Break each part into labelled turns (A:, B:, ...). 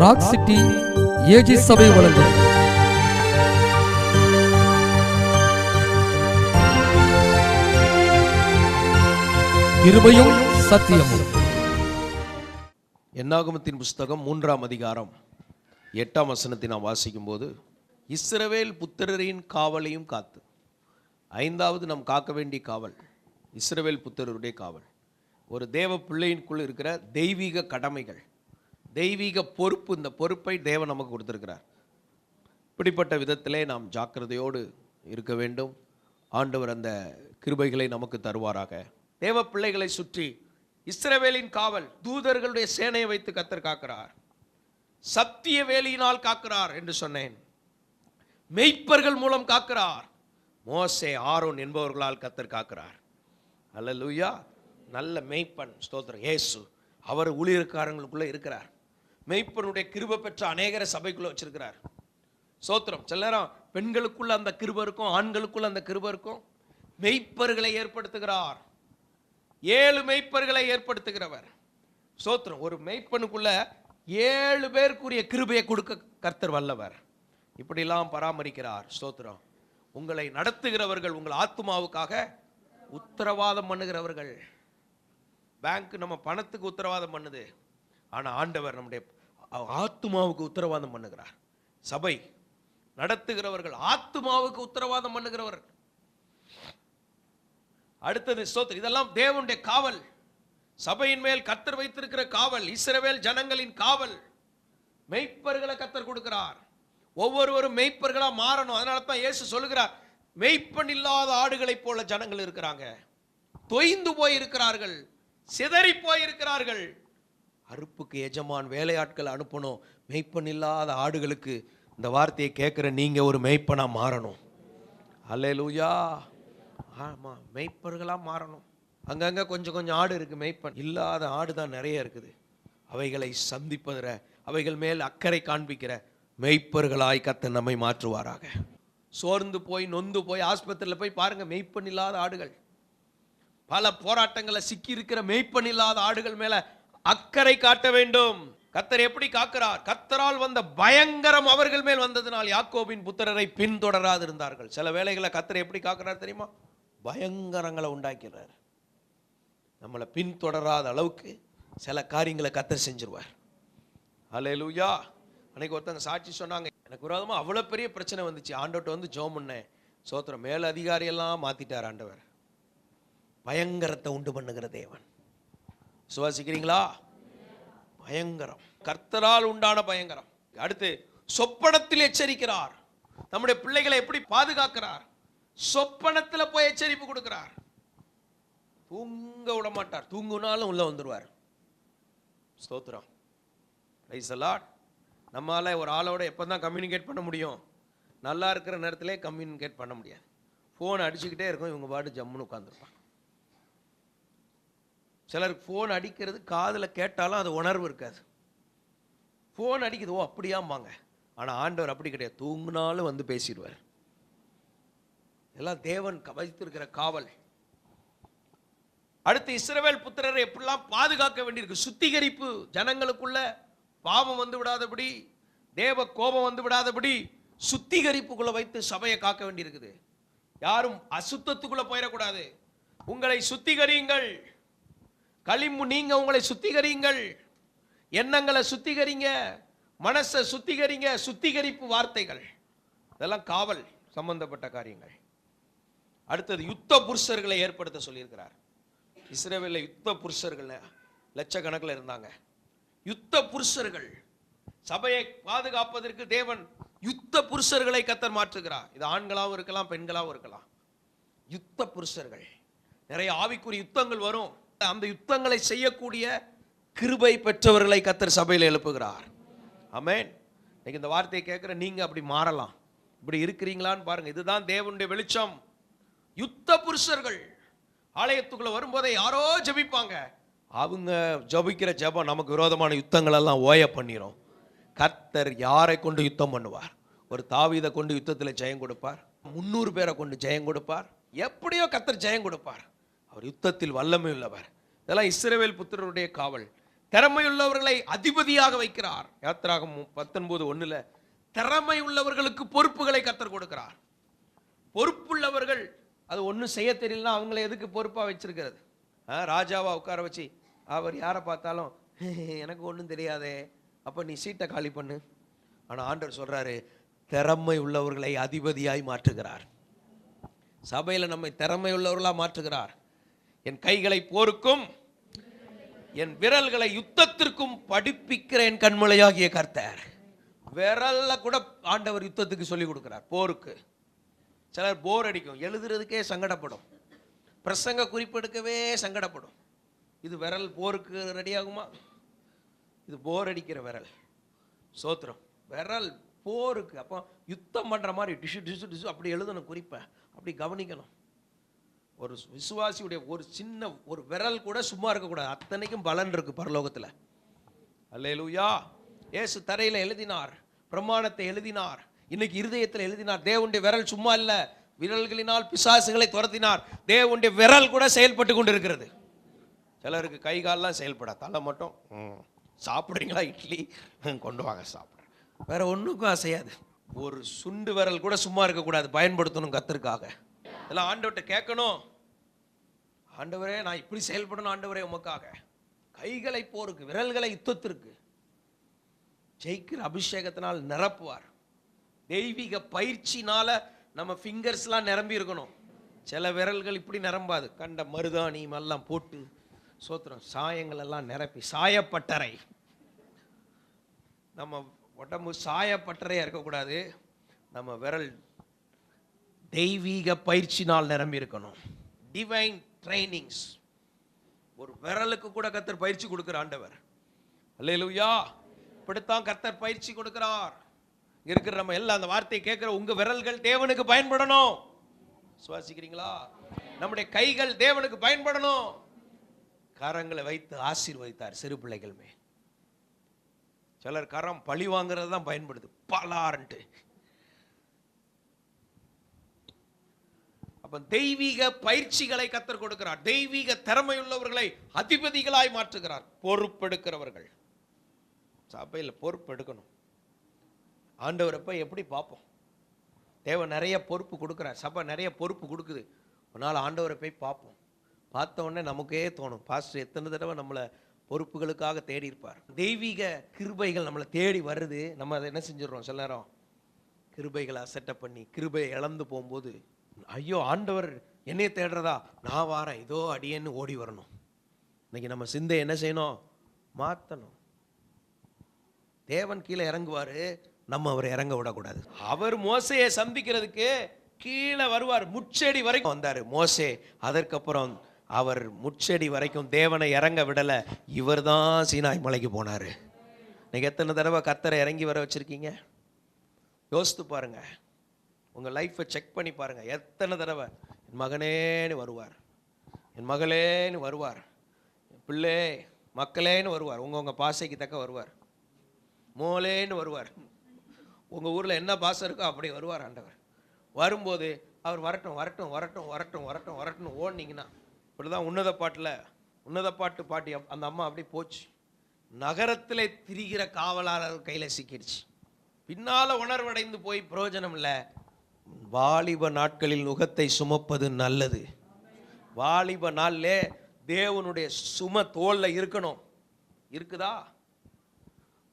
A: Rock city AG சபை வழங்கும் கிருபையும் சத்தியமும்.
B: என்னாகமத்தின் புஸ்தகம் 3ஆம் அதிகாரம் 8ஆம் வசனத்தை நாம் வாசிக்கும் போது, இஸ்ரவேல் புத்திரரின் காவலையும் காத்து. 5வது நாம் காக்க வேண்டிய காவல் இஸ்ரவேல் புத்திரருடைய காவல். ஒரு தேவ பிள்ளையின்குள் இருக்கிற தெய்வீக கடமைகள், தெய்வீக பொறுப்பு. இந்த பொறுப்பை தேவன் நமக்கு கொடுத்திருக்கிறார். இப்படிப்பட்ட விதத்திலே நாம் ஜாக்கிரதையோடு இருக்க வேண்டும். ஆண்டவர் அந்த கிருபைகளை நமக்கு தருவாராக. தேவ பிள்ளைகளை சுற்றி இஸ்ரவேலின் காவல், தூதர்களுடைய சேனையை வைத்து கர்த்தர் காக்கிறார். சத்திய வேலியினால் காக்கிறார் என்று சொன்னேன். மெய்ப்பர்கள் மூலம் காக்கிறார். மோசே, ஆரோன் என்பவர்களால் கர்த்தர் காக்கிறார். அல்லேலூயா. நல்ல மெய்ப்பன், ஸ்தோத்திரம். இயேசு அவர் ஊழியக்காரங்களுக்குள்ள இருக்கிறார். மெய்ப்பனுடைய கிருபை பெற்ற அநேகரை சபைக்குள்ள வச்சிருக்கிறார். ஸ்தோத்திரம். சில நேரம் பெண்களுக்குள்ள அந்த கிருபை இருக்கும், ஆண்களுக்குள்ள அந்த கிருபை இருக்கும். மெய்ப்பர்களை ஏற்படுத்துகிறார். 7 மெய்ப்பர்களை ஏற்படுத்துகிறவர். ஸ்தோத்திரம். ஒரு மெய்ப்பனுக்குள்ள 7 பேருக்குரிய கிருபையை கொடுக்க கர்த்தர் வல்லவர். இப்படிலாம் பராமரிக்கிறார். ஸ்தோத்திரம். உங்களை நடத்துகிறவர்கள் உங்கள் ஆத்துமாவுக்காக உத்தரவாதம் பண்ணுகிறவர்கள். பேங்க் நம்ம பணத்துக்கு உத்தரவாதம் பண்ணுது, ஆனால் ஆண்டவர் நம்முடைய ஆத்துமாவுக்கு உத்தரவாதம் பண்ணுகிறார். சபை நடத்துகிறவர்கள் ஆத்துமாவுக்கு உத்தரவாதம் பண்ணுகிறவர்கள். அடுத்தது ஸ்தோத்திரம். இதெல்லாம் தேவனுடைய காவல். சபையின் மேல் கர்த்தர் வைத்திருக்கிற காவல், இஸ்ரவேல் ஜனங்களின் காவல். மெய்ப்பர்களை கர்த்தர் கொடுக்கிறார். ஒவ்வொருவரும் மெய்ப்பர்களா மாறணும். அதனால தான் இயேசு சொல்லுகிறார், மெய்ப்பன் இல்லாத ஆடுகளைப் போல ஜனங்கள் இருக்கிறாங்க. தொய்ந்து போய் இருக்கிறார்கள், சிதறி போய் இருக்கிறார்கள். அறுப்புக்கு எஜமான் வேலையாட்கள் அனுப்பணும். மெய்ப்பன் இல்லாத ஆடுகளுக்கு இந்த வார்த்தையை கேட்கிற நீங்க ஒரு மெய்ப்பனா மாறணும். அல்லேலூயா. ஆமா, மெய்ப்பர்களா மாறணும். அங்கங்க கொஞ்சம் கொஞ்சம் ஆடு இருக்கு, மெய்ப்பன் இல்லாத ஆடு தான் நிறைய இருக்குது. அவைகளை சந்திப்பதிற, அவைகள் மேல் அக்கறை காண்பிக்கிற மெய்ப்பர்களாய் கர்த்தர் நம்மை மாற்றுவாராக. சோர்ந்து போய் நொந்து போய் ஆஸ்பத்திரியில் போய் பாருங்க, மெய்ப்பன் இல்லாத ஆடுகள். பல போராட்டங்களை சிக்கி இருக்கிற மெய்ப்பன் இல்லாத ஆடுகள் மேல அக்கறை காட்ட வேண்டும். கர்த்தர் எப்படி காக்கிறார்? கர்த்தரால் வந்த பயங்கரம் அவர்கள் மேல் வந்ததினால் யாக்கோபின் புத்திரரை பின்தொடராது இருந்தார்கள். சில வேளைகளை கர்த்தர் எப்படி காக்கிறார் தெரியுமா? பயங்கரங்களை உண்டாக்கிறார். நம்மளை பின்தொடராத அளவுக்கு சில காரியங்களை கர்த்தர் செஞ்சிருவார். அல்லேலூயா. அன்னைக்கு ஒருத்தங்க சாட்சி சொன்னாங்க, எனக்கு விரோதமா அவ்வளோ பெரிய பிரச்சனை வந்துச்சு, ஆண்டவர்கிட்ட வந்து ஜெபம் பண்ணேன். சோத்திரம். மேல் அதிகாரியெல்லாம் மாத்திட்டார் ஆண்டவர். பயங்கரத்தை உண்டு பண்ணுகிற தேவன். சுவாசிக்கிறீங்களா? பயங்கரம், கர்த்தரால் உண்டான பயங்கரம். அடுத்து சொப்பனத்தில் எச்சரிக்கிறார். நம்முடைய பிள்ளைகளை எப்படி பாதுகாக்கிறார்? சொப்பனத்தில் போய் எச்சரிப்பு கொடுக்கிறார். தூங்க விட மாட்டார். தூங்குனாலும் உள்ள வந்துடுவார். ஸ்தோத்திரம். Price the Lord. நம்மளால ஒரு ஆளோட எப்போ தான் கம்யூனிகேட் பண்ண முடியும்? நல்லா இருக்கிற நேரத்திலே கம்யூனிகேட் பண்ண முடியாது. ஃபோன் அடிச்சுக்கிட்டே இருக்கும், இவங்க பாட்டு ஜம்முன்னு உட்காந்துருப்பாங்க. சிலருக்கு ஃபோன் அடிக்கிறது காதில் கேட்டாலும் அது உணர்வு இருக்காது. ஃபோன் அடிக்குது, ஓ அப்படியாம்பாங்க. ஆனால் ஆண்டவர் அப்படி கிடையாது, தூங்கினாலும் வந்து பேசிடுவார். எல்லாம் தேவன் வைத்திருக்கிற காவல். அடுத்து இஸ்ரவேல் புத்திரரை எப்படிலாம் பாதுகாக்க வேண்டியிருக்கு. சுத்திகரிப்பு. ஜனங்களுக்குள்ள பாவம் வந்து விடாதபடி, தேவ கோபம் வந்து விடாதபடி சுத்திகரிப்புக்குள்ள வைத்து சபையை காக்க வேண்டியிருக்குது. யாரும் அசுத்தத்துக்குள்ள போயிடக்கூடாது. உங்களை சுத்திகரியுங்கள். களிம்பு நீங்க உங்களை சுத்திகரியுங்கள். எண்ணங்களை சுத்திகரிங்க, மனசை சுத்திகரிங்க. சுத்திகரிப்பு வார்த்தைகள், இதெல்லாம் காவல் சம்பந்தப்பட்ட காரியங்கள். அடுத்தது யுத்த புருஷர்களை ஏற்படுத்த சொல்லியிருக்கிறார். இஸ்ரவேலில் யுத்த புருஷர்கள் லட்சக்கணக்கில் இருந்தாங்க. யுத்த புருஷர்கள். சபையை பாதுகாப்பதற்கு தேவன் யுத்த புருஷர்களை கர்த்தர் மாற்றுகிறார். இது ஆண்களாகவும் இருக்கலாம், பெண்களாகவும் இருக்கலாம். யுத்த புருஷர்கள். நிறைய ஆவிக்குரிய யுத்தங்கள் வரும். அந்த யுத்தங்களை செய்யக்கூடிய கிருபை பெற்றவர்களை கர்த்தர் சபையில் எழுப்புகிறார். ஆமென். இன்னைக்கு இந்த வார்த்தையை கேட்கிற நீங்க அப்படி மாறலாம். இப்படி இருக்கிறீங்களான்னு பாருங்க. இதுதான் தேவனுடைய வெளிச்சம். யுத்த புருஷர்கள் ஆலயத்துக்குள்ள வரும்போதே யாரோ ஜெபிப்பாங்க. அவங்க ஜபிக்கிற ஜெபம் நமக்கு விரோதமான யுத்தங்கள் எல்லாம் ஓய பண்ணிரும். கர்த்தர் யாரை கொண்டு யுத்தம் பண்ணுவார்? ஒரு தாவீதை கொண்டு யுத்தத்தில் ஜெயம் கொடுப்பார். 300 பேரை கொண்டு ஜெயம் கொடுப்பார். எப்படியோ கர்த்தர் ஜெயம் கொடுப்பார். அவர் யுத்தத்தில் வல்லமை உள்ளவர். இதெல்லாம் இஸ்ரவேல் புத்திரருடைய காவல். திறமை உள்ளவர்களை அதிபதியாக வைக்கிறார். யாத்திராகமம் 19:1 திறமை உள்ளவர்களுக்கு பொறுப்புகளை கர்த்தர் கொடுக்கிறார். பொறுப்புள்ளவர்கள் அது ஒன்றும் செய்ய தெரியலனா அவங்களை எதுக்கு பொறுப்பாக வச்சிருக்கிறது? ராஜாவா உட்கார வச்சு அவர் யாரை பார்த்தாலும் எனக்கு ஒன்றும் தெரியாதே, அப்போ நீ சீட்டை காலி பண்ணு. ஆனால் ஆண்டவர் சொல்றாரு, திறமை உள்ளவர்களை அதிபதியாய் மாற்றுகிறார். சபையில் நம்மை திறமை உள்ளவர்களாக மாற்றுகிறார். என் கைகளை போருக்கும் என் விரல்களை யுத்தத்திற்கும் படிப்பிக்கிற என் கண்மலையாகிய கர்த்தர். விரல்ல கூட ஆண்டவர் யுத்தத்துக்கு சொல்லி கொடுக்கிறார், போருக்கு. சிலர் போர் அடிக்கும், எழுதுறதுக்கே சங்கடப்படும், பிரசங்க குறிப்பெடுக்கவே சங்கடப்படும். இது விரல் போருக்கு ரெடி ஆகுமா? இது போர் அடிக்கிற விரல். சோத்திரம். விரல் போருக்கு. அப்போ யுத்தம் பண்ற மாதிரி டிஷு டிஷு டிஷு அப்படி எழுதணும், குறிப்பை அப்படி கவனிக்கணும். ஒரு விசுவாசியுடைய ஒரு சின்ன ஒரு விரல் கூட சும்மா இருக்கக்கூடாது, அத்தனைக்கும் பலன் இருக்கு பரலோகத்தில். அல்லேலூயா. இயேசு தரையில் எழுதினார், பிரமாணத்தை எழுதினார், இன்னைக்கு இருதயத்தில் எழுதினார். தேவனுடைய விரல் சும்மா இல்லை, விரல்களினால் பிசாசுகளை துரத்தினார். தேவனுடைய விரல் கூட செயல்பட்டு கொண்டு இருக்கிறது. சிலருக்கு கை கால்லாம் செயல்பட, தலை மட்டும் சாப்பிட்றீங்களா இட்லி கொண்டு வாங்க சாப்பிட்றேன், வேற ஒன்றுக்கும் அசையாது. ஒரு சுண்டு விரல் கூட சும்மா இருக்கக்கூடாது, பயன்படுத்தணும் கர்த்தருக்காக. இதெல்லாம் ஆண்டவர்கிட்ட கேட்கணும். ஆண்டவரே நான் இப்படி செயல்படணும் ஆண்டவரே உமக்காக. கைகளை போருக்கு, விரல்களை யுத்தத்திற்கு ஜெயிக்கிற அபிஷேகத்தினால் நிரப்புவார். தெய்வீக பயிற்சினால நம்ம ஃபிங்கர்ஸ்லாம் நிரம்பி இருக்கணும். சில விரல்கள் இப்படி நிரம்பாது, கண்ட மருதாணி எல்லாம் போட்டு சோத்திரம் சாயங்கள் எல்லாம் நிரப்பி, சாயப்பட்டறை. நம்ம உடம்பு சாயப்பட்டறையா இருக்கக்கூடாது, நம்ம விரல் தெய்வீக பயிற்சினால் நிரம்பி இருக்கணும். Divine trainings. ஒரு விரலுக்கு கூட கர்த்தர் பயிற்சி கொடுக்கிற ஆண்டவர். அல்லேலூயா. இப்படித்தான் கர்த்தர் பயிற்சி கொடுக்கிறார். இருக்கிற நம்ம எல்லாம் அந்த வார்த்தையை கேட்கிற உங்க விரல்கள் தேவனுக்கு பயன்படணும். சுவாசிக்கிறீங்களா? நம்முடைய கைகள் தேவனுக்கு பயன்படணும். கரங்களை வைத்து ஆசீர்வதித்தார் சிறு பிள்ளைகள் மேல். சிலர் கரம் பழி வாங்குறது தான் பயன்படுது, பலார்ன்ட்டு. அப்ப தெய்வீக பயிற்சிகளை கர்த்தர் கொடுக்கிறார். தெய்வீக திறமையுள்ளவர்களை அதிபதிகளாய் மாற்றுகிறார். பொறுப்பெடுக்கிறவர்கள். சபையில் பொறுப்பெடுக்கணும். ஆண்டவரப்ப எப்படி பார்ப்போம்? தேவன் நிறைய பொறுப்பு கொடுக்குறார், சபை நிறைய பொறுப்பு கொடுக்குது. ஒரு நாள் ஆண்டவரை போய் பார்ப்போம். பார்த்த உடனே நமக்கே தோணும், பாஸ்டர் எத்தனை தடவை நம்மளை பொறுப்புகளுக்காக தேடி இருப்பார். தெய்வீக கிருபைகள் நம்மளை தேடி வருது, நம்ம அதை என்ன செஞ்சிடறோம்? சில நேரம் கிருபைகளை செட்டப் பண்ணி கிருபையை இழந்து போகும்போது, ஐயோ ஆண்டவர் என்னைய தேடுறதா, நான் வாரேன் இதோ அடியேன்னு ஓடி வரணும். இன்னைக்கு நம்ம சிந்தை என்ன செய்யணும்? மாற்றணும். தேவன் கீழே இறங்குவாரு, நம்ம அவரை இறங்க விடக்கூடாது. அவர் மோசையை சந்திக்கிறதுக்கு கீழே வருவார், முச்செடி வரைக்கும் வந்தாரு மோசே. அதற்கப்புறம் அவர் முச்செடி வரைக்கும் தேவனை இறங்க விடலை, இவர் தான் சீனாய் மலைக்கு போனார். இன்னைக்கு எத்தனை தடவை கர்த்தரை இறங்கி வர வச்சிருக்கீங்க? யோசித்து பாருங்க, உங்கள் லைஃப்பை செக் பண்ணி பாருங்க. எத்தனை தடவை என் மகனேன்னு வருவார், என் மகளேன்னு வருவார், என் பிள்ளை மக்களேன்னு வருவார், உங்கள் பாசைக்கு தக்க வருவார், மோலேன்னு வருவார். உங்கள் ஊரில் என்ன பாசம் இருக்கோ அப்படி வருவார் ஆண்டவர். வரும்போது அவர் வரட்டும் வரட்டும் வரட்டும் வரட்டும் வரட்டும் வரட்டும் ஓடினீங்கன்னா, இப்படிதான் உன்னத பாட்டு பாட்டி அந்த அம்மா அப்படி போச்சு. நகரத்திலே திரிகிற காவலாளர் கையில் சிக்கிடுச்சு. பின்னால உணர்வடைந்து போய் பிரயோஜனம் இல்லை. வாலிப நாட்களில் நுகத்தை சுமப்பது நல்லது. வாலிப நாள்லே தேவனுடைய சும தோல்ல இருக்கணும். இருக்குதா?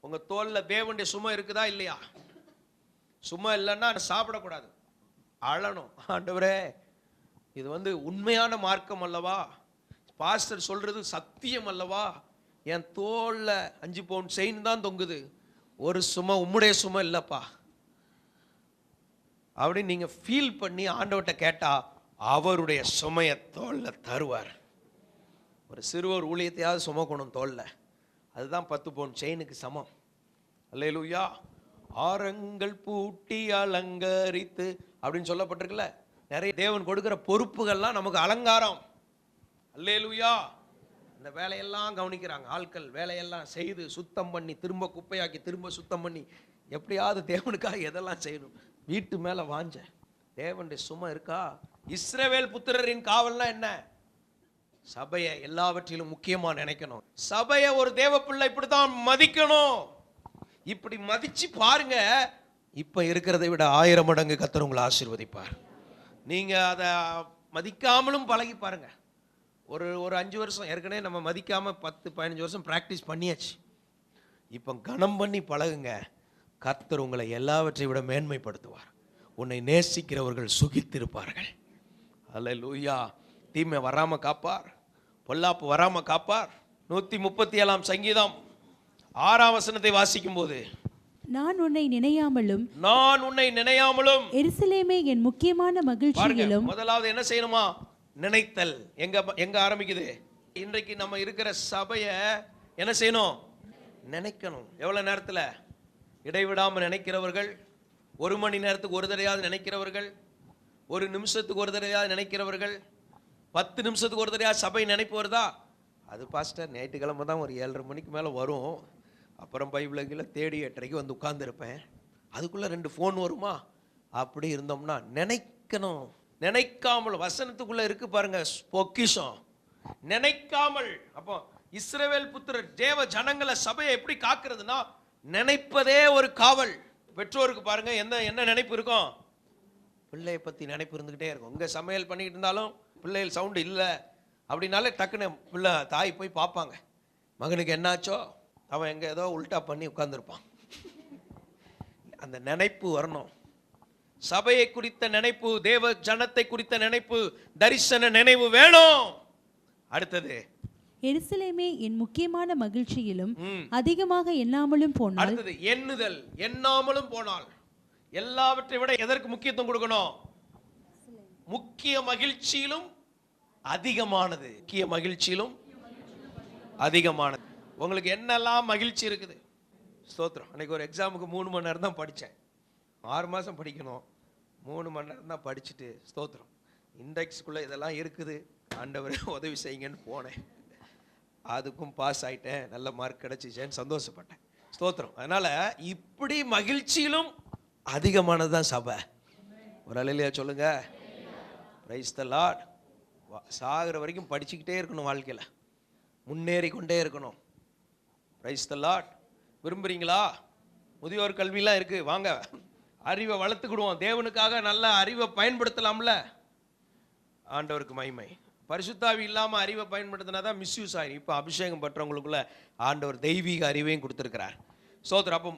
B: உங்க தோல்ல தேவனுடைய சும இருக்குதா இல்லையா? சும்மா இல்லைன்னா சாப்பிடக்கூடாது, அழணும். ஆண்டவரே இது உண்மையான மார்க்கம் அல்லவா, பாஸ்டர் சொல்றது சத்தியம் அல்லவா, என் தோல்ல 5 பவுண்ட் செயின் தான் தொங்குது, ஒரு சும உம்முடைய சும இல்லப்பா அப்படின்னு நீங்க ஃபீல் பண்ணி ஆண்டவர்கிட்ட கேட்டா அவருடைய சுமையை தோல்ல தருவார். ஒரு சிறுவர் ஊழியத்தையாவது சுமக்கணும் தோல்ல, அதுதான் 10 பவுண்ட் செயினுக்கு சமம். அல்லேலூயா. ஆரங்கள் பூட்டி அலங்கரித்து அப்படின்னு சொல்லப்பட்டிருக்குல்ல. நிறைய தேவன் கொடுக்கிற பொறுப்புகள்லாம் நமக்கு அலங்காரம். அல்லேலூயா. இந்த வேலையெல்லாம் கவனிக்கிறாங்க ஆட்கள், வேலையெல்லாம் செய்து சுத்தம் பண்ணி திரும்ப குப்பையாக்கி திரும்ப சுத்தம் பண்ணி எப்படியாவது தேவனுக்காக எதெல்லாம் செய்யணும். வீட்டு மேல வாஞ்ச தேவனுடைய சுமை இருக்கா? இஸ்ரவேல் புத்திரரின் காவல்னா என்ன? சபையை எல்லாவற்றிலும் முக்கியமா நினைக்கணும். சபையை ஒரு தேவ பிள்ளை இப்படித்தான் மதிக்கணும். இப்படி மதிச்சு பாருங்க, இப்ப இருக்கிறதை விட 1000 மடங்கு கர்த்தர் உங்களை ஆசீர்வதிப்பார். நீங்க அதை மதிக்காமலும் பழகி பாருங்க. ஒரு 5 வருஷம் ஏற்கனவே நம்ம மதிக்காம 10-15 வருஷம் பிராக்டிஸ் பண்ணியாச்சு. இப்போ கனம் பண்ணி பழகுங்க. கர்த்தர் உங்களை எல்லாவற்றை விட மேன்மைப்படுத்துவார். உன்னை நேசிக்கிறவர்கள் சுகித்திருப்பார்கள். அல்லேலூயா. தீமை வராம காப்பார், பொல்லாப்பு வராம காப்பார். 137ஆம் சங்கீதம் 6ஆம் வசனத்தை வாசிக்கும் போது,
C: நான் உன்னை நினையாமலும்
B: எருசலேமே
C: என் முக்கியமான மகிழ்ச்சியிலும்.
B: முதலாவது என்ன செய்யணுமா? நினைத்தல். எங்க ஆரம்பிக்குது? இன்றைக்கு நம்ம இருக்கிற சபையை என்ன செய்யணும்? நினைக்கணும். எவ்வளவு நேரத்தில்? இடைவிடாம நினைக்கிறவர்கள், 1 மணி நேரத்துக்கு ஒரு தடவையாவது நினைக்கிறவர்கள், 1 நிமிஷத்துக்கு ஒரு தடவையாவது நினைக்கிறவர்கள், 10 நிமிஷத்துக்கு ஒரு தடவையாவது சபை நினைப்பு வருதா? அது பாஸ்டர் ஞாயிற்றுக்கிழமை தான் ஒரு 7:30 மணிக்கு மேலே வரும். அப்புறம் பைபிள தேடி 8:30 வந்து உட்கார்ந்துருப்பேன். அதுக்குள்ளே 2 ஃபோன் வருமா? அப்படி இருந்தோம்னா நினைக்கணும். நினைக்காமல் வசனத்துக்குள்ள இருக்கு பாருங்க பொக்கிஷம். நினைக்காமல். அப்போ இஸ்ரவேல் புத்திரர் தேவ ஜனங்களை சபையை எப்படி காக்கிறதுனா, நினைப்பதே ஒரு காவல். பெற்றோருக்கு பாருங்க என்ன நினைப்பு இருக்கும்? பிள்ளையை பத்தி நினைப்பு இருந்துகிட்டே இருக்கும். இங்க சமையல் பண்ணிட்டு இருந்தாலும் பிள்ளைகள் சவுண்டு இல்லை அப்படின்னாலே டக்குன்னு பிள்ளை தாய் போய் பார்ப்பாங்க, மகனுக்கு என்னாச்சோ, அவன் எங்க ஏதோ உல்டா பண்ணி உட்கார்ந்துருப்பான். அந்த நினைப்பு வரணும். சபையை குறித்த நினைப்பு, தேவ ஜனத்தை குறித்த நினைப்பு, தரிசன நினைவு வேணும். அடுத்தது,
C: எருசலேமே என் முக்கியமான மகிழ்ச்சியிலும் அதிகமாக எண்ணாமலும் போனால்.
B: அடுத்தது எண்ணுதல். எண்ணாமலும் போனால். எல்லாவற்றை விட எதற்கு முக்கியத்துவம் கொடுக்கணும்? முக்கிய மகிழ்ச்சியிலும் அதிகமானது. முக்கிய மகிழ்ச்சியிலும் அதிகமானது. உங்களுக்கு என்னெல்லாம் மகிழ்ச்சி இருக்குது? ஸ்தோத்திரம். அன்னைக்கு ஒரு எக்ஸாமுக்கு 3 மணி நேரம் தான் படித்தேன். 6 மாதம் படிக்கணும், 3 மணி நேரம் தான் படிச்சுட்டு, ஸ்தோத்திரம், இண்டெக்ஸ்குள்ளே இதெல்லாம் இருக்குது, ஆண்டவரே உதவி செய்யுங்கன்னு போனேன். அதுக்கும் பாஸ் ஆகிட்டேன், நல்ல மார்க் கிடச்சிச்சேன்னு சந்தோஷப்பட்டேன். ஸ்தோத்திரம். அதனால் இப்படி மகிழ்ச்சியிலும் அதிகமானது தான் சபை. ஒரு அலையிலையா சொல்லுங்க. Praise the Lord. சாகிற வரைக்கும் படிச்சுக்கிட்டே இருக்கணும், வாழ்க்கையில் முன்னேறி கொண்டே இருக்கணும். Praise the Lord. விரும்புகிறீங்களா? முதியோர் கல்விலாம் இருக்குது, வாங்க அறிவை வளர்த்துக்கிடுவோம். தேவனுக்காக நல்ல அறிவை பயன்படுத்தலாம்ல. ஆண்டவருக்கு மகிமை. பரிசுத்தாவி இல்லாமல் அறிவை பயன்படுத்தினா தான் மிஸ்யூஸ் ஆகிடும். இப்போ அபிஷேகம் பெற்றவங்களுக்குள்ள ஆண்டவர் தெய்வீக அறிவையும் கொடுத்துருக்கிறார். சோதரம். அப்போ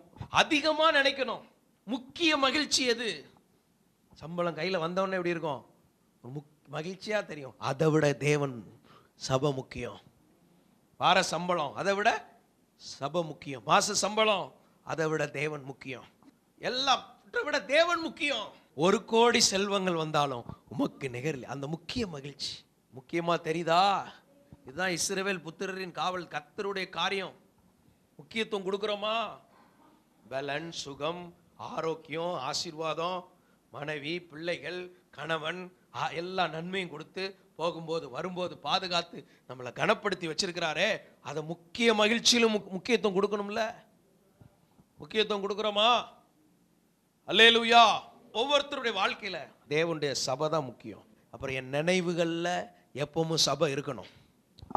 B: அதிகமாக நினைக்கணும். முக்கிய மகிழ்ச்சி எது? சம்பளம் கையில் வந்தவொடனே எப்படி இருக்கும்? மகிழ்ச்சியாக தெரியும். அதை விட தேவன் சபை முக்கியம். வார சம்பளம் அதை விட சபை முக்கியம். மாச சம்பளம் அதை விட தேவன் முக்கியம். எல்லாம் விட தேவன் முக்கியம். 1 கோடி செல்வங்கள் வந்தாலும் உமக்கு நிகரில் அந்த முக்கிய மகிழ்ச்சி. முக்கியமா தெரியுதா? இதுதான் இஸ்ரவேல் புத்திரரின் காவல். கர்த்தருடைய காரியம் முக்கியத்துவம் கொடுக்கிறோமா? பலன், சுகம், ஆரோக்கியம், ஆசீர்வாதம், மனைவி, பிள்ளைகள், கணவன், எல்லா நன்மையும் கொடுத்து போகும்போது வரும்போது பாதுகாத்து நம்மளை கனப்படுத்தி வச்சிருக்கிறாரே, அதை முக்கிய மகிழ்ச்சியிலும் முக்கியத்துவம் கொடுக்கணும்ல. முக்கியத்துவம் கொடுக்கிறோமா? அல்லேலூயா. ஒவ்வொருத்தருடைய வாழ்க்கையில தேவனுடைய சபை தான் முக்கியம். அப்புறம் என் நினைவுகள்ல எப்பவும் சபை இருக்கணும்.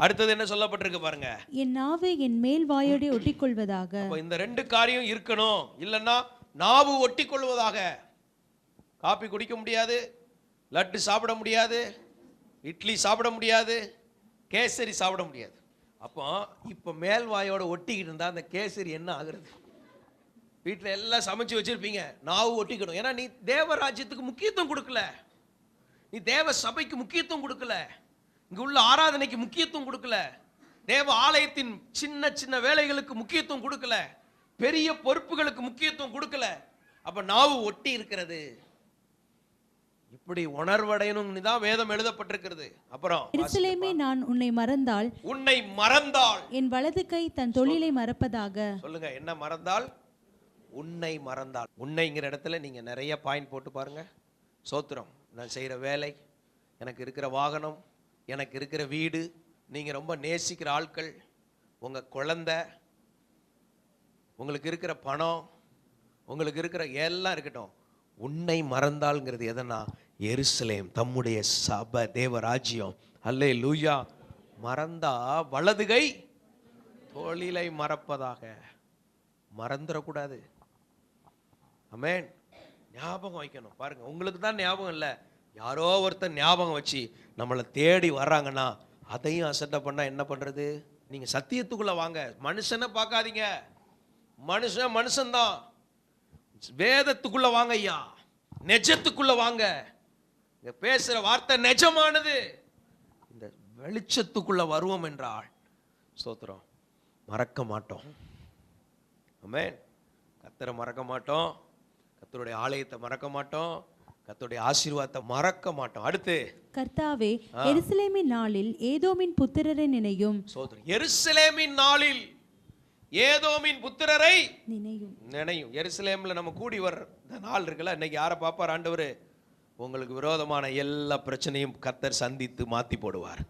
B: அடுத்தது என்ன சொல்லப்பட்டிருக்கு பாருங்க,
C: என் நாவு என் மேல் வாயோட ஒட்டிக்கொள்வதாக.
B: அப்ப இந்த 2 காரியம் இருக்கணும். இல்லைன்னா நாவு ஒட்டிக்கொள்வதாக. காபி குடிக்க முடியாது, லட்டு சாப்பிட முடியாது, இட்லி சாப்பிட முடியாது, கேசரி சாப்பிட முடியாது. அப்போ இப்போ மேல் வாயோட ஒட்டிக்கிட்டு இருந்தா அந்த கேசரி என்ன ஆகுறது? வீட்டில் எல்லாம் சமைச்சு வச்சிருப்பீங்க, நாவு ஒட்டிக்கணும். ஏன்னா நீ தேவராஜ்யத்துக்கு முக்கியத்துவம் கொடுக்கல, நீ தேவ சபைக்கு முக்கியத்துவம் கொடுக்கல, இங்க உள்ள ஆராதனைக்கு முக்கியத்துவம் கொடுக்கல, தேவ ஆலயத்தின் சின்ன சின்ன வேலைகளுக்கு முக்கியத்துவம் கொடுக்கல, பெரிய பொறுப்புகளுக்கு முக்கியத்துவம் கொடுக்கல. அப்ப நாவு ஒட்டி இருக்கிறது. இப்படி உணர்வடையணும் தான் வேதம் எழுதப்பட்டிருக்கிறது. அப்புறம்
C: எருசலேமே நான் உன்னை மறந்தால்
B: என்
C: வலது கை தன் தொழிலை மறப்பதாக.
B: சொல்லுங்க, என்ன மறந்தால்? உன்னை மறந்தால். உன்னைங்கிற இடத்துல நீங்க நிறைய பாயிண்ட் போட்டு பாருங்க. சோத்திரம். நான் செய்யற வேலை, எனக்கு இருக்கிற வாகனம், எனக்கு இருக்கிற வீடு, நீங்க ரொம்ப நேசிக்கிற ஆட்கள், உங்க குழந்தை, உங்களுக்கு இருக்கிற பணம், உங்களுக்கு இருக்கிற எல்லாம் இருக்கட்டும். உன்னை மறந்தால்ங்கிறது எதனா? எருசலேம், தம்முடைய சபை, தேவராஜ்யம். அல்லேலூயா. மறந்தா வலதுகை தோளிலை மறப்பதாக. மறந்துடக்கூடாது. ஆமென். ஞாபகம் வைக்கணும். பாருங்க, உங்களுக்கு தான் ஞாபகம் இல்லை, யாரோ ஒருத்தர் ஞாபகம் வச்சு நம்மளை தேடி வர்றாங்கன்னா அதையும் அசட்டை பண்ணா என்ன பண்றது? நீங்க சத்தியத்துக்குள்ள வாங்க. மனுஷனை பார்க்காதீங்க. மனுஷன்தான். வேதத்துக்குள்ள வாங்க ஐயா, நெஜத்துக்குள்ள வாங்க. இங்க பேசுற வார்த்தை நெஜமானது. இந்த வெளிச்சத்துக்குள்ள வருவோம் என்றால் ஸ்தோத்திரம், மறக்க மாட்டோம். ஆமென். கர்த்தரை மறக்க மாட்டோம், கர்த்தருடைய ஆலயத்தை மறக்க மாட்டோம், கர்த்தருடைய ஆசீர்வாதத்தை மறக்க மாட்டோம். அடுத்து,
C: கர்த்தாவே, எருசலேமின் நாளில் ஏதோமின் புத்திரரை நினையும்.
B: ஸ்தோத்திரம். எருசலேமின் நாளில் ஏதோமின் புத்திரரை நினையும். எருசலேம்ல நம்ம கூடி வர்ற இந்த நாள் இருக்குல்ல, இன்னைக்கு யாரை பார்ப்பார் ஆண்டவர்? உங்களுக்கு விரோதமான எல்லா பிரச்சனையும் கர்த்தர் சந்தித்து மாத்தி போடுவார்.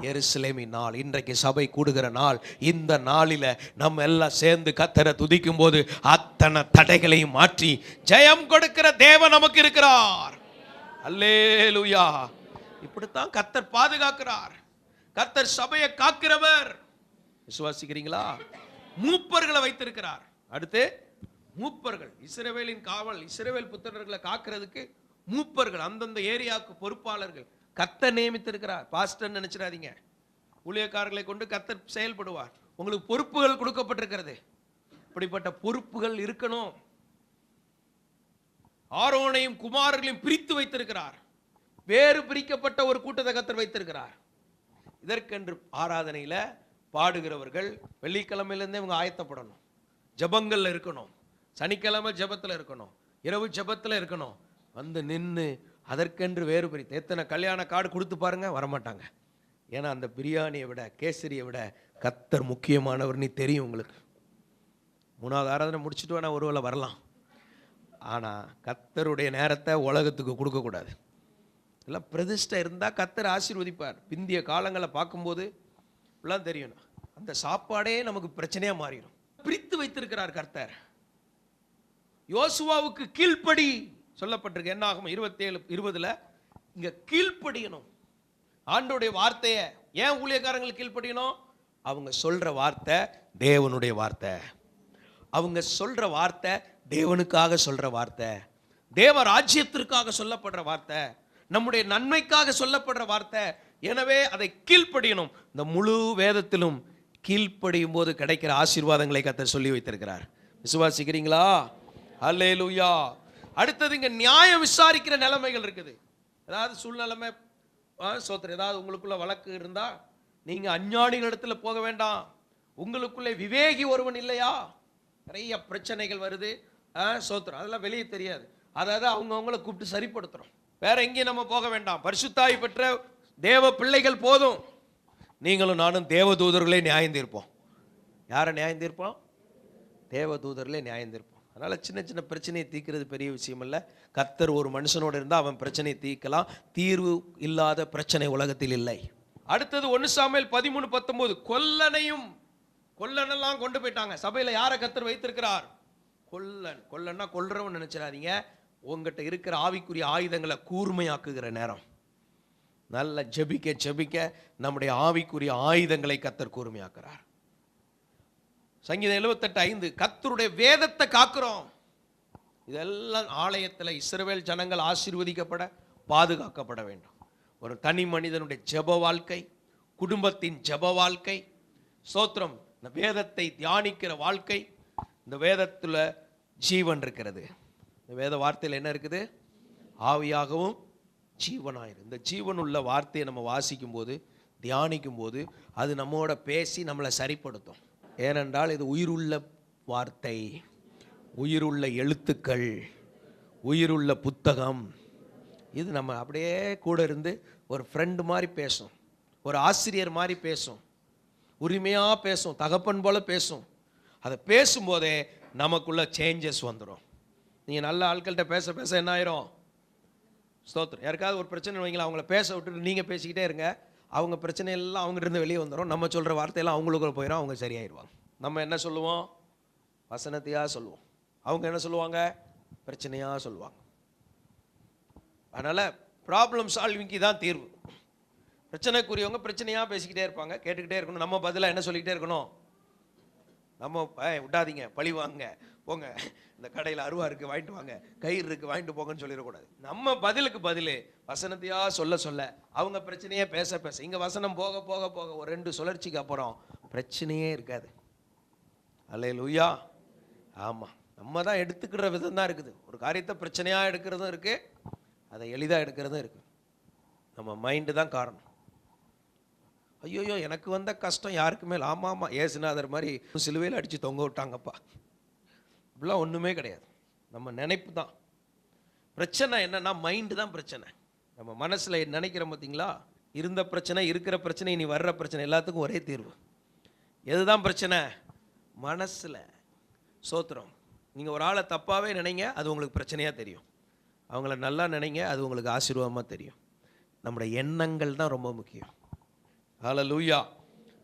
B: எருசலேமின் நாள், இன்றைக்கு சபை கூடுகிற நாள். இந்த நாளில நம்ம எல்லாம் சேர்ந்து கர்த்தரை துதிக்கும் போது அத்தனை தடைகளையும் மாற்றி ஜெயம் கொடுக்கிற தேவன் நமக்கு இருக்கிறார். அல்லேலூயா. இப்படித்தான் கர்த்தர் பாதுகாக்கிறார். கர்த்தர் சபையை காக்கிறவர். விசுவாசிக்கிறீங்களா? மூப்பர்களை வைத்திருக்கிறார். அடுத்து, மூப்பர்கள், இஸ்ரவேலின் காவல், இஸ்ரவேல் புத்திரர்களை காக்கிறதுக்கு மூப்பர்கள், அந்தந்த ஏரியாவுக்கு பொறுப்பாளர்கள் கர்த்தர் நியமித்திருக்கிறார். பாஸ்டர் நினைச்சிடாதீங்க. ஊழியக்காரர்களை கொண்டு கர்த்தர் செயல்படுவார். உங்களுக்கு பொறுப்புகள் கொடுக்கப்பட்டிருக்கிறது. இப்படிப்பட்ட பொறுப்புகள் இருக்கணும். ஆரோனையும் குமாரர்களையும் பிரித்து வைத்திருக்கிறார். வேறு பிரிக்கப்பட்ட ஒரு கூட்டத்தை கர்த்தர் வைத்திருக்கிறார். இதற்கென்று ஆராதனையில பாடுகிறவர்கள் வெள்ளிக்கிழமையிலேருந்தே இவங்க ஆயத்தப்படணும். ஜபங்கள்ல இருக்கணும். சனிக்கிழமை ஜபத்தில் இருக்கணும். இரவு ஜபத்தில் இருக்கணும். வந்து நின்று அதற்கென்று வேறு பிரித்து. எத்தனை கல்யாண கார்டு கொடுத்து பாருங்க, வரமாட்டாங்க. ஏன்னா அந்த பிரியாணியை விட, கேசரியை விட கர்த்தர் முக்கியமானவர். நீ தெரியும் உங்களுக்கு. 3வது ஆராதனை முடிச்சுட்டு வேணா ஒருவேளை வரலாம். ஆனால் கர்த்தருடைய நேரத்தை உலகத்துக்கு கொடுக்கக்கூடாது. எல்லாம் பிரதிஷ்டை இருந்தால் கர்த்தர் ஆசீர்வதிப்பார். பிந்திய காலங்களை பார்க்கும்போது எல்லாம் தெரியும், அந்த சாப்பாடே நமக்கு பிரச்சனையா மாறிடும். பிரித்து வைத்திருக்கிறார் கர்த்தர். யோசுவாவுக்கு கீழ்ப்படி சொல்லப்பட்டிருக்கு. என்ன ஆகும்? 27:20 இங்க கீழ்ப்படியணும் ஆண்டோடைய வார்த்தையை. ஏன் ஊழியக்காரங்களுக்கு கீழ்ப்படியணும்? அவங்க சொல்ற வார்த்தை தேவனுடைய வார்த்தை. அவங்க சொல்ற வார்த்தை தேவனுக்காக சொல்ற வார்த்தை, தேவ ராஜ்யத்திற்காக சொல்லப்படுற வார்த்தை, நம்முடைய நன்மைக்காக சொல்லப்படுற வார்த்தை. எனவே அதை கீழ்ப்படியணும். இந்த முழு வேதத்திலும் கீழ்ப்படியும் போது கிடைக்கிற ஆசீர்வாதங்களை கர்த்தர் சொல்லி வைத்திருக்கிறார். விசுவாசிக்கிறீங்களா? அல்லேலூயா. அடுத்தது, இங்க நியாயம் விசாரிக்கிற நிலைமைகள் இருக்குது. அதாவது சூழ்நிலைமை சோத்திரம், ஏதாவது உங்களுக்குள்ள வழக்கு இருந்தா நீங்க அஞ்ஞானிகளிடத்துல போக வேண்டாம். உங்களுக்குள்ளே விவேகி ஒருவன் இல்லையா? நிறைய பிரச்சனைகள் வருது. சோத்திரம், அதெல்லாம் வெளியே தெரியாது. அதாவது அவங்கள கூப்பிட்டு சரிப்படுத்துறோம். வேற எங்கேயும் நம்ம போக வேண்டாம். பரிசுத்தாவி பெற்ற தேவ பிள்ளைகள் போதும். நீங்களும் நானும் தேவ தூதர்களே நியாயம் தீர்ப்போம். யாரை நியாயம் தீர்ப்போம்? தேவ தூதர்களே நியாயம் தீர்ப்போம். அதனால சின்ன சின்ன பிரச்சனையை தீர்க்கிறது பெரிய விஷயம் இல்லை. கர்த்தர் ஒரு மனுஷனோடு இருந்தால் அவன் பிரச்சனையை தீர்க்கலாம். தீர்வு இல்லாத பிரச்சனை உலகத்தில் இல்லை. அடுத்தது 1 சாமுவேல் 13:19. கொல்லனெல்லாம் கொண்டு போயிட்டாங்க. சபையில் யாரை கர்த்தர் வைத்திருக்கிறார்? கொல்லன்னா கொல்றவன் நினைச்சிடாதீங்க. உங்ககிட்ட இருக்கிற ஆவிக்குரிய ஆயுதங்களை கூர்மையாக்குகிற நேரம். நல்ல ஜெபிக்க நம்முடைய ஆவிக்குரிய ஆயுதங்களை கர்த்தர் கூர்மையாக்குறார். சங்கீதம் 78:5 கர்த்தருடைய வேதத்தை காக்கிறோம். இதெல்லாம் ஆலயத்தில் இஸ்ரவேல் ஜனங்கள் ஆசீர்வதிக்கப்பட, பாதுகாக்கப்பட வேண்டும். ஒரு தனி மனிதனுடைய ஜெப வாழ்க்கை, குடும்பத்தின் ஜெப வாழ்க்கை, ஸ்தோத்திரம், இந்த வேதத்தை தியானிக்கிற வாழ்க்கை. இந்த வேதத்தில் ஜீவன் இருக்கிறது. இந்த வேத வார்த்தையில் என்ன இருக்குது? ஆவியாகவும் ஜீவனாயிரு. இந்த ஜீவன் உள்ள வார்த்தையை நம்ம வாசிக்கும் போது, தியானிக்கும் போது அது நம்மோட பேசி நம்மளை சரிப்படுத்தும். ஏனென்றால் இது உயிருள்ள வார்த்தை, உயிருள்ள எழுத்துக்கள், உயிருள்ள புத்தகம். இது நம்ம அப்படியே கூட இருந்து ஒரு ஃப்ரெண்டு மாதிரி பேசும், ஒரு ஆசிரியர் மாதிரி பேசும், உரிமையாக பேசும், தகப்பன் போல பேசும். அதை பேசும்போதே நமக்குள்ள சேஞ்சஸ் வந்துடும். நீங்கள் நல்ல ஆட்கள்கிட்ட பேச பேச என்ன ஆயிரும்? ஸ்தோத்திரம். யாருக்காவது ஒரு பிரச்சனை வைங்களா, அவங்கள பேச விட்டுட்டு நீங்கள் பேசிக்கிட்டே இருங்க. அவங்க பிரச்சனை எல்லாம் அவங்ககிட்ட வெளியே வந்துடும். நம்ம சொல்கிற வார்த்தையெல்லாம் அவங்களுக்குள்ள போயிடும். அவங்க சரியாயிடுவாங்க. நம்ம என்ன சொல்லுவோம்? வசனத்தையாக சொல்லுவோம். அவங்க என்ன சொல்லுவாங்க? பிரச்சனையாக சொல்லுவாங்க. அதனால் ப்ராப்ளம் சால்விங்க்கு தான் தீர்வு. பிரச்சனைக்குரியவங்க பிரச்சனையாக பேசிக்கிட்டே இருப்பாங்க, கேட்டுக்கிட்டே இருக்கணும். நம்ம பதிலாக என்ன சொல்லிக்கிட்டே இருக்கணும்? நம்ம விட்டாதீங்க, பழி வாங்க, போங்க, இந்த கடையில் அருவா இருக்குது வாங்கிட்டு வாங்க, கயிறு இருக்குது வாங்கிட்டு போங்கன்னு சொல்லிடக்கூடாது. நம்ம பதிலுக்கு பதில் வசனத்தையா சொல்ல சொல்ல அவங்க பிரச்சனையே பேச பேச இங்கே வசனம் போக போக போக ஒரு 2 சுழற்சிக்கு அப்புறம் பிரச்சனையே இருக்காது. அல்லேலூயா. ஆமாம், நம்ம தான் எடுத்துக்கிற விதம் தான் இருக்குது. ஒரு காரியத்தை பிரச்சனையாக எடுக்கிறதும் இருக்குது, அதை எளிதாக எடுக்கிறதும் இருக்குது. நம்ம மைண்டு தான் காரணம். ஐயோயோ எனக்கு வந்த கஷ்டம் யாருக்குமே இல்லை. ஆமாம் ஆமாம், ஏசுநாதர் மாதிரி சிலுவையில் அடித்து தொங்க விட்டாங்கப்பா, இப்படிலாம் ஒன்றுமே கிடையாது. நம்ம நினைப்பு தான் பிரச்சனை. என்னன்னா மைண்டு தான் பிரச்சனை. நம்ம மனசில் நினைக்கிறோம் பார்த்தீங்களா, இருந்த பிரச்சனை, இருக்கிற பிரச்சனை, இனி வர்ற பிரச்சனை எல்லாத்துக்கும் ஒரே தீர்வு. எதுதான் பிரச்சனை? மனசில். சோத்திரம். நீங்கள் ஒரு ஆளை தப்பாகவே நினைங்க, அது உங்களுக்கு பிரச்சனையாக தெரியும். அவங்கள நல்லா நினைங்க, அது உங்களுக்கு ஆசீர்வாதமாக தெரியும். நம்முடைய எண்ணங்கள் தான் ரொம்ப முக்கியம். ஹல்லேலூயா.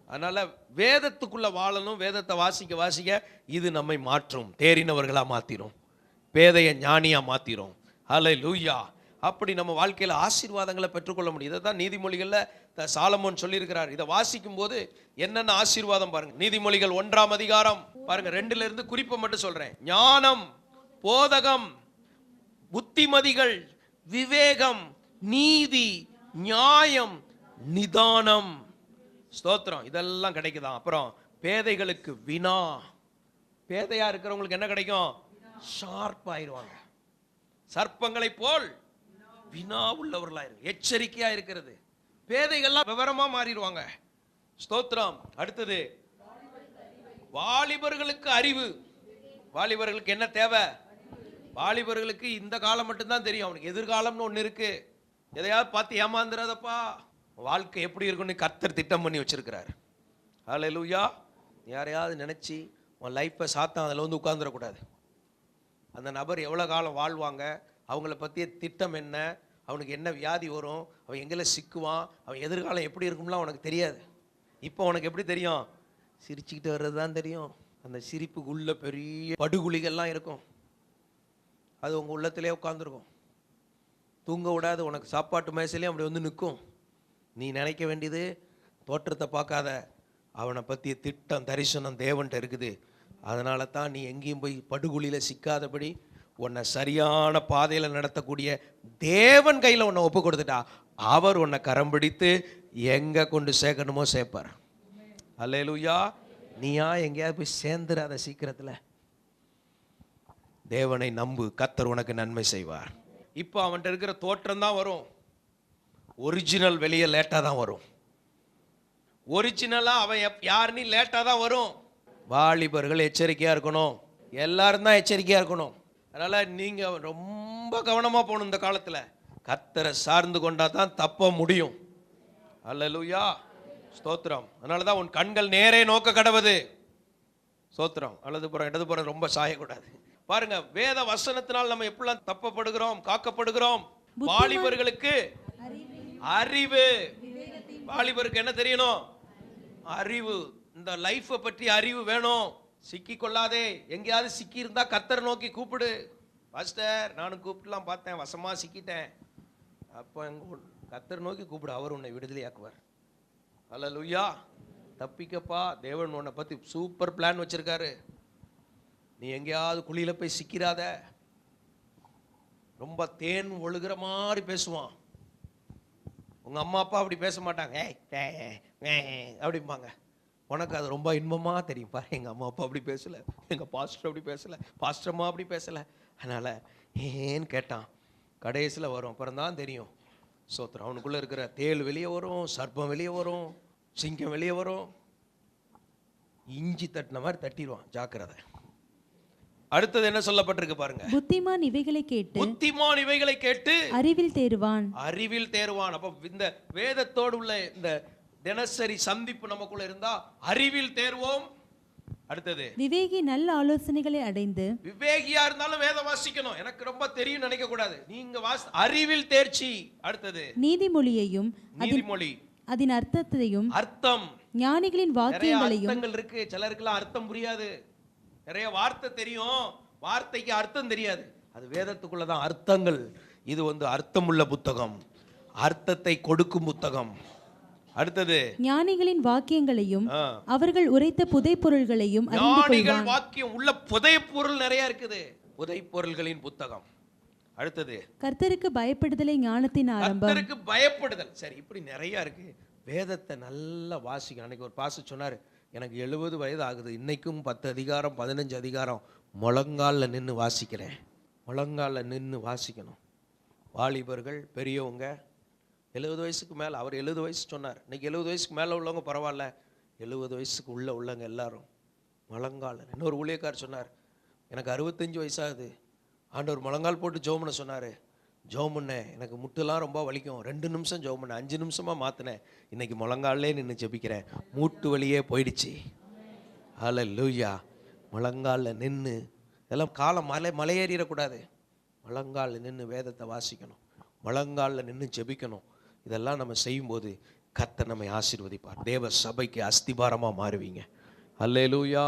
B: அதனால் வேதத்துக்குள்ளே வாழணும், வேதத்தை வாசிக்க வாசிக்க இது நம்மை மாற்றும், தேறினவர்களாக மாற்றிடும், பேதைய ஞானியாக மாற்றிடும். ஹல்லேலூயா. அப்படி நம்ம வாழ்க்கையில் ஆசீர்வாதங்களை பெற்றுக்கொள்ள முடியும். இதை தான் நீதிமொழிகளில் சாலமோன் சொல்லியிருக்கிறார். இதை வாசிக்கும் போது என்னென்ன ஆசீர்வாதம் பாருங்க. நீதிமொழிகள் 1ஆம் அதிகாரம் பாருங்க, 2லிருந்து குறிப்பை மட்டும் சொல்றேன். ஞானம், போதகம், புத்திமதிகள், விவேகம், நீதி, நியாயம், நிதானம், ஸ்தோத்திரம், இதெல்லாம் கிடைக்குதான். அப்புறம் பேதைகளுக்கு வினா. பேதையா இருக்கிறவங்களுக்கு என்ன கிடைக்கும்? ஷார்ப் ஆயிருவாங்க, சர்ப்பங்களை போல் வினா உள்ளவர்களாயிரு, எச்சரிக்கையா இருக்கிறது. பேதைகள்லாம் விவரமா மாறிடுவாங்க. ஸ்தோத்திரம். அடுத்தது வாலிபர்களுக்கு அறிவு. வாலிபர்களுக்கு என்ன தேவை? வாலிபர்களுக்கு இந்த காலம் மட்டும்தான் தெரியும், அவனுக்கு எதிர்காலம்னு ஒன்று இருக்கு. எதையாவது பார்த்து ஏமாந்துடாதப்பா, வாழ்க்கை எப்படி இருக்குன்னு கர்த்தர் திட்டம் பண்ணி வச்சிருக்கிறார். ஹல்லேலூயா. யாரையாவது நினைச்சு உன் லைஃப்பை சாத்தான் அதில் வந்து உட்கார்ந்துடக்கூடாது. அந்த நபர் எவ்வளோ காலம் வாழ்வாங்க, அவங்கள பற்றிய திட்டம் என்ன, அவனுக்கு என்ன வியாதி வரும், அவன் எங்கெல்லாம் சிக்குவான், அவன் எதிர்காலம் எப்படி இருக்கும்லாம் உனக்கு தெரியாது. இப்போ உனக்கு எப்படி தெரியும்? சிரிச்சுக்கிட்டு வர்றது தான் தெரியும். அந்த சிரிப்புக்குள்ள பெரிய படுகுழிகள்லாம் இருக்கும், அது உங்கள் உள்ளத்திலே உட்காந்துருக்கும். தூங்க விடாது, உனக்கு சாப்பாட்டு மேசையிலே அப்படி வந்து நிற்கும். நீ நினைக்க வேண்டியது தோற்றத்தை பார்க்காத, அவனை பற்றிய திட்டம் தரிசனம் தேவன்கிட்ட இருக்குது. அதனால தான் நீ எங்கேயும் போய் படுகுழியில் சிக்காதபடி உன்னை சரியான பாதையில் நடத்தக்கூடிய தேவன் கையில் உன்னை ஒப்பு கொடுத்துட்டா, அவர் உன்னை கரம் பிடித்து எங்கே கொண்டு சேர்க்கணுமோ சேர்ப்பார். அல்லேலூயா. நீயா எங்கேயாவது போய் சேர்ந்துடாத சீக்கிரத்தில். தேவனை நம்பு, கர்த்தர் உனக்கு நன்மை செய்வார். இப்போ அவன்கிட்ட இருக்கிற தோற்றம் தான் வரும், ஒரிஜினல் வெளியே லேட்டாக தான் வரும். ஒரிஜினலாக அவன் யாருன்னு லேட்டாக தான் வரும். வாலிபர்கள் எச்சரிக்கையாக இருக்கணும், எல்லாரும் தான் எச்சரிக்கையாக இருக்கணும். அதனால் நீங்கள் ரொம்ப கவனமாக போகணும். இந்த காலத்தில் கர்த்தரை சார்ந்து கொண்டா தான் தப்ப முடியும். அல்லேலூயா. ஸ்தோத்திரம். அதனால தான் உன் கண்கள் நேரே நோக்க கடவுது. ஸ்தோத்திரம். வலதுபுறம் இடதுபுறம் ரொம்ப சாயக்கூடாது. பாருங்க, வேத வசனத்தினால் நம்ம எப்படிலாம் தப்பப்படுகிறோம், காக்கப்படுகிறோம். வாலிபர்களுக்கு அறிவு. வாலிபருக்கு என்ன தெரியணும்? அறிவு. இந்த லைஃப்பை பற்றி அறிவு வேணும். சிக்கி கொள்ளாதே. எங்கேயாவது சிக்கி இருந்தா கர்த்தரை நோக்கி கூப்பிடு. பாஸ்டர், நானும் கூப்பிட்டுலாம் பார்த்தேன், வசமா சிக்கிட்டேன். அப்போ கர்த்தரை நோக்கி கூப்பிடு, அவர் உன்னை விடுதலையாக்குவார். அல்லேலூயா. தப்பிக்கப்பா, தேவன் உன்னை பற்றி சூப்பர் பிளான் வச்சிருக்காரு. நீ எங்கேயாவது குழியில போய் சிக்கிறாத. ரொம்ப தேன் ஒழுகிற மாதிரி பேசுவான். உங்க அம்மா அப்பா அப்படி பேச மாட்டாங்க, அப்படிம்பாங்க. உனக்கு அது ரொம்ப இன்பமா தெரியும். பாரு, எங்க அம்மா அப்பா அப்படி பேசல, எங்க பாஸ்டர் அப்படி பேசல, பாஸ்டர் அம்மா அப்படி பேசல. அதனால ஏன்னு கேட்டான். கடைசியில் வரும், அப்புறம் தான் தெரியும். சோத்திரம். அவனுக்குள்ள இருக்கிற தேள் வெளியே வரும், சர்ப்பம் வெளியே வரும், சிங்கம் வெளியே வரும். இஞ்சி தட்டின மாதிரி தட்டிடுவான், ஜாக்கிரதை. அடுத்தது என்ன சொல்லப்பட்டிருக்கு பாருங்க.
C: புத்திமான் இவைகளை கேட்டு,
B: புத்திமான் இவைகளை கேட்டு
C: அறிவில் தேறுவான்.
B: அறிவில் தேறுவான். அப்ப இந்த வேதத்தோடு உள்ள இந்த தினசரி சந்திப்பு நமக்குள்ள இருந்தா அறிவில் தேர்வோம். அடுத்தது
C: விவேகி நல்ல ஆலோசனைகளை அடைந்து.
B: விவேகியா இருந்தாலும் வேதம் வாசிக்கணும். எனக்கு ரொம்ப தெரியும் நினைக்க கூடாது. நீங்க அறிவில் தேர்ச்சி. அடுத்தது
C: நீதிமொழியையும்,
B: நீதிமொழி
C: அதன் அர்த்தத்தையும்,
B: அர்த்தம்,
C: ஞானிகளின் வாக்கியங்களையும்.
B: அர்த்தங்கள் இருக்கு. சிலருக்குலாம் அர்த்தம் புரியாது. நிறைய வார்த்தை தெரியும், வார்த்தைக்கு அர்த்தம் தெரியாது. அது வேதத்துக்குள்ளதான் அர்த்தங்கள். இது அர்த்தமுள்ள புத்தகம், அர்த்தத்தை கொடுக்கும் புத்தகம். அடுத்தது
C: ஞானிகளின் வாக்கியங்களையும்
B: ஆ.
C: அவர்கள் உரைத்த புதைப்பொருள்களையும் அறிந்து
B: ஞானிகள்
C: கொள்வான்.
B: வாக்கியம் உள்ள புதை பொருள் நிறைய இருக்குது. புதை பொருள்களின் புத்தகம். அடுத்தது
C: கர்த்தருக்கு பயப்படுதலை ஞானத்தின் ஆரம்பம்.
B: கர்த்தருக்கு பயப்படுதல். சரி, இப்படி நிறைய இருக்கு. வேதத்தை நல்லா வாசிக்கணும். அன்னைக்கு ஒரு பாஸ்டர் சொன்னார், எனக்கு 70 வயது ஆகுது, இன்னைக்கும் 10 அதிகாரம் 15 அதிகாரம் முழங்காலில் நின்று வாசிக்கிறேன். முழங்காலில் நின்று வாசிக்கணும். வாலிபர்கள், பெரியவங்க, 70 வயசுக்கு மேலே, அவர் 70 வயசு சொன்னார். இன்னைக்கு 70 வயசுக்கு மேலே உள்ளவங்க பரவாயில்ல, 70 வயசுக்கு உள்ளவங்க எல்லாரும் முழங்கால். இன்னொரு ஊழியக்கார் சொன்னார், எனக்கு 65 வயசாகுது, ஆண்டவர் முழங்கால் போட்டு ஜெபம் பண்ண சொன்னார். ஜெபம் பண்ணேன், எனக்கு முட்டுலாம் ரொம்ப வலிக்கும், 2 நிமிஷம் ஜெபம் பண்ணேன், 5 நிமிஷமாக மாற்றினேன், இன்னைக்கு முழங்காலே நின்று ஜெபிக்கிறேன், மூட்டு வலியே போயிடுச்சு. ஹல்லேலூயா. முழங்காலில் நின்று, இதெல்லாம் காலம் மலையேறிடக்கூடாது. முழங்காலில் நின்று வேதத்தை வாசிக்கணும், முழங்காலில் நின்று ஜெபிக்கணும். இதெல்லாம் நம்ம செய்யும்போது கர்த்தர் நம்மை ஆசீர்வதிப்பார். தேவ சபைக்கு அஸ்திபாரமாக மாறுவீங்க. ஹல்லேலூயா.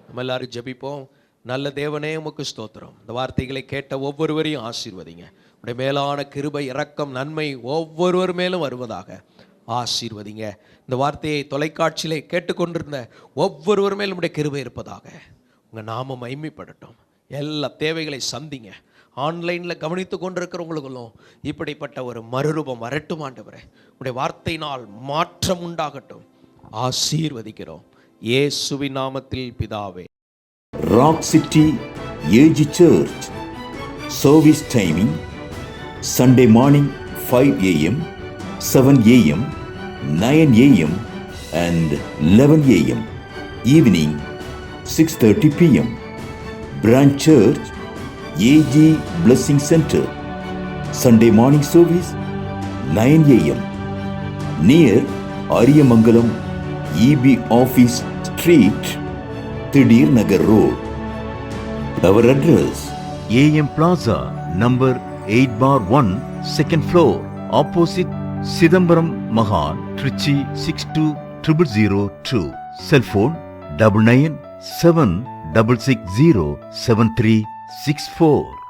B: நம்ம எல்லாரும் ஜெபிப்போம். நல்ல தேவனே, உமக்கு ஸ்தோத்திரம். இந்த வார்த்தைகளை கேட்ட ஒவ்வொருவரையும் ஆசீர்வதிங்க. உடைய மேலான கிருபை, இரக்கம், நன்மை ஒவ்வொருவர் மேலும் வருவதாக ஆசீர்வதிங்க. இந்த வார்த்தையை தொலைக்காட்சியிலே கேட்டுக்கொண்டிருந்த ஒவ்வொருவர் மேலும் உடைய கிருபை இருப்பதாக. உங்கள் நாமம் மகிமைப்படட்டும். எல்லா தேவைகளை சந்திங்க. ஆன்லைனில் கவனித்து கொண்டிருக்கிறவங்களுக்கும் இப்படிப்பட்ட ஒரு மறுரூபம் வரட்டும் ஆண்டவரே. உடைய வார்த்தையினால் மாற்றம் உண்டாகட்டும். ஆசீர்வதிக்கிறோம் இயேசுவின் நாமத்தில் பிதாவே.
D: Rock City AG Church. Service timing: Sunday morning 5 a.m., 7 a.m., 9 a.m. and 11 a.m. Evening 6:30 p.m. Branch Church AG Blessing Center. Sunday morning service 9 a.m. near Ariyamangalam EB Office Street, Thidir Nagar Road. Our address:
E: AM Plaza, number 8/1, second floor, opposite Sidambaram Mahal, Trichy 620002. Cell phone 99 7 660 7364.